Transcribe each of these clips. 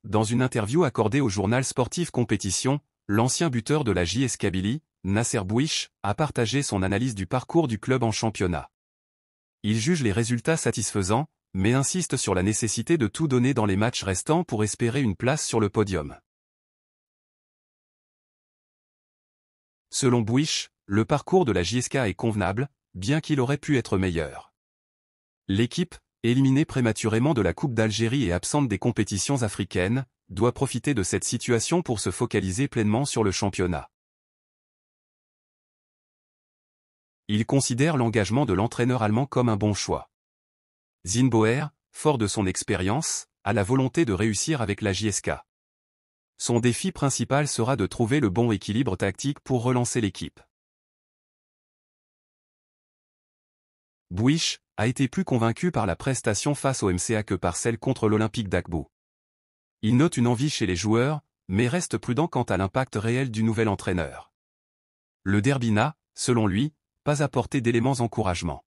dans une interview accordée au journal sportif Compétition, l'ancien buteur de la JS Kabylie, Nasser Bouiche, a partagé son analyse du parcours du club en championnat. Il juge les résultats satisfaisants, mais insiste sur la nécessité de tout donner dans les matchs restants pour espérer une place sur le podium. Selon Bouiche, le parcours de la JSK est convenable, bien qu'il aurait pu être meilleur. L'équipe, éliminée prématurément de la Coupe d'Algérie et absente des compétitions africaines, doit profiter de cette situation pour se focaliser pleinement sur le championnat. Il considère l'engagement de l'entraîneur allemand comme un bon choix. Zinnbauer, fort de son expérience, a la volonté de réussir avec la JSK. Son défi principal sera de trouver le bon équilibre tactique pour relancer l'équipe. Bouiche a été plus convaincu par la prestation face au MCA que par celle contre l'Olympique d'Agbou. Il note une envie chez les joueurs, mais reste prudent quant à l'impact réel du nouvel entraîneur. Le derby n'a, selon lui, pas apporté d'éléments d'encouragement.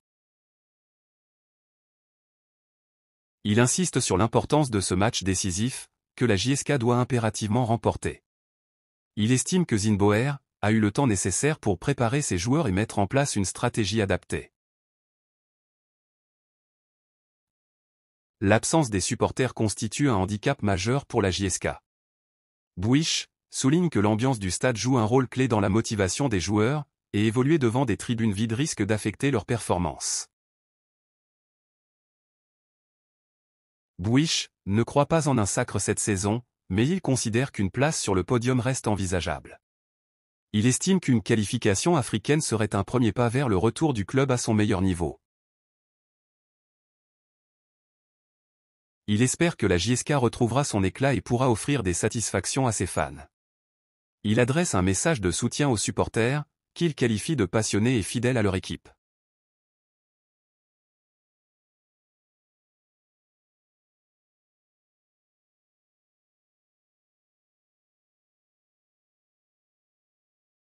Il insiste sur l'importance de ce match décisif, que la JSK doit impérativement remporter. Il estime que Zinnbauer a eu le temps nécessaire pour préparer ses joueurs et mettre en place une stratégie adaptée. L'absence des supporters constitue un handicap majeur pour la JSK. Bouiche souligne que l'ambiance du stade joue un rôle clé dans la motivation des joueurs, et évoluer devant des tribunes vides risque d'affecter leur performance. Bouiche ne croit pas en un sacre cette saison, mais il considère qu'une place sur le podium reste envisageable. Il estime qu'une qualification africaine serait un premier pas vers le retour du club à son meilleur niveau. Il espère que la JSK retrouvera son éclat et pourra offrir des satisfactions à ses fans. Il adresse un message de soutien aux supporters, qu'il qualifie de passionnés et fidèles à leur équipe.